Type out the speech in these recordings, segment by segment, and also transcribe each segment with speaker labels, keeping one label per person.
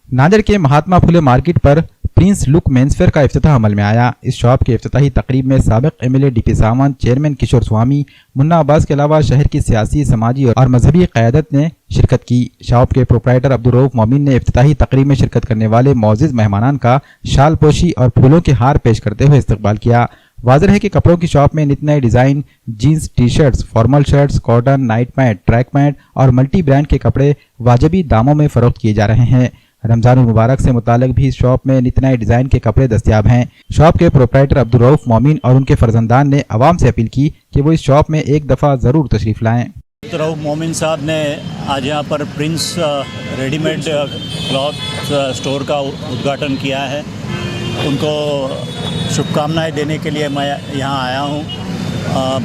Speaker 1: नांदेड़ के महात्मा फुले मार्केट पर Prince look menswear का इफ्तिताह अमल में आया। इस शॉप के इफ्तिताही तकरीब में साबिक एमएलए डीपी सावंत, चेयरमैन किशोर स्वामी, मुन्ना अब्बास के अलावा शहर की सियासी, समाजी और मजहबी क़यादत ने शिरकत की। शॉप के प्रोप्राइटर अब्दुल रऊफ मोमिन ने इफ्तिताही तकरीब में शिरकत करने वाले मौजूद मेहमानान का शाल पोशी और फूलों के हार पेश करते हुए इस्तकबाल किया। वाज़ेह है कि कपड़ों की शॉप में नित नए design, jeans, T shirts, formal shirts, cotton, night pant, track pant और मल्टी ब्रांड के कपड़े वाजिबी दामों में फ़रोख्त किए जा रहे हैं। रमज़ानुल मुबारक से मुतालिक भी इस शॉप में नित नए डिज़ाइन के कपड़े दस्तयाब हैं। शॉप के प्रोप्राइटर अब्दुल रऊफ मोमिन और उनके फर्जंदान ने अवाम से अपील की कि वो इस शॉप में एक दफ़ा ज़रूर तशरीफ़ लाएँ।
Speaker 2: रऊफ मोमिन साहब ने आज यहाँ पर प्रिंस रेडीमेड क्लॉथ स्टोर का उद्घाटन किया है। उनको शुभकामनाएं देने के लिए मैं यहाँ आया हूँ।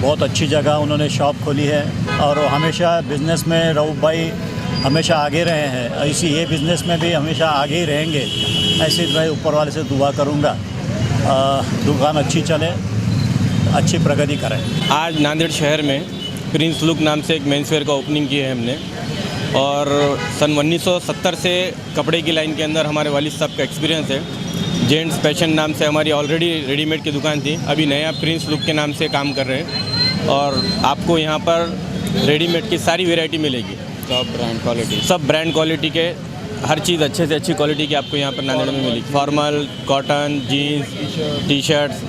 Speaker 2: बहुत अच्छी जगह उन्होंने शॉप खोली है और हमेशा बिज़नेस में रऊफ भाई हमेशा आगे रहे हैं। ऐसी ये बिज़नेस में भी हमेशा आगे ही रहेंगे, ऐसे मैं ऊपर वाले से दुआ करूँगा। दुकान अच्छी चले, अच्छी प्रगति करें।
Speaker 3: आज नांदेड़ शहर में प्रिंस लुक नाम से एक मेंसवेयर का ओपनिंग की है हमने, और सन 1970 से कपड़े की लाइन के अंदर हमारे वालिद साहब का एक्सपीरियंस है। जेंट्स फैशन नाम से हमारी ऑलरेडी रेडीमेड की दुकान थी, अभी नया प्रिंस लुक के नाम से काम कर रहे हैं और आपको यहाँ पर रेडीमेड की सारी वैरायटी मिलेगी। सब ब्रांड क्वालिटी के हर चीज़ अच्छे से अच्छी क्वालिटी की आपको यहाँ पर नांदेड़ में मिलेगी। Formal, cotton, jeans, T shirts,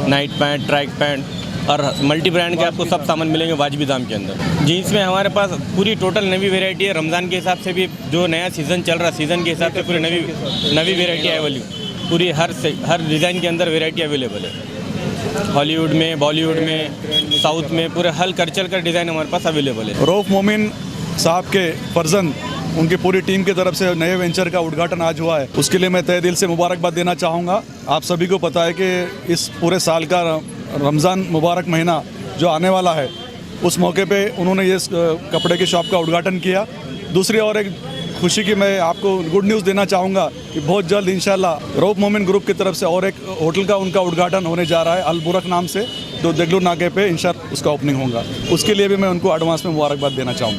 Speaker 3: night pant, track pant और मल्टी ब्रांड के आपको सब सामान मिलेंगे वाजिबी दाम के अंदर। जीन्स में हमारे पास पूरी टोटल नवी वैरायटी है। रमज़ान के हिसाब से भी जो नया सीज़न चल रहा है, सीज़न के हिसाब से पूरी नवी वैरायटी अवेलेबल, पूरी हर डिज़ाइन के अंदर वैरायटी अवेलेबल है। हॉलीवुड में, बॉलीवुड में, साउथ में, पूरे हर कल्चर का डिज़ाइन हमारे पास अवेलेबल है।
Speaker 4: रऊफ मोमिन साहब के फर्जंद, उनकी पूरी टीम की तरफ से नए वेंचर का उद्घाटन आज हुआ है। उसके लिए मैं तहे दिल से मुबारकबाद देना चाहूँगा। आप सभी को पता है कि इस पूरे साल का रमज़ान मुबारक महीना जो आने वाला है, उस मौके पे उन्होंने ये कपड़े की शॉप का उद्घाटन किया। दूसरी और एक खुशी की मैं आपको गुड न्यूज़ देना चाहूँगा कि बहुत जल्द इंशाल्लाह रऊफ मोमिन ग्रुप की तरफ से और एक होटल का उनका उद्घाटन होने जा रहा है अल बुरक नाम से, जो देगलूर नाके पे इंशाल्लाह उसका ओपनिंग होगा। उसके लिए भी मैं उनको एडवांस में मुबारकबाद देना चाहूँगा।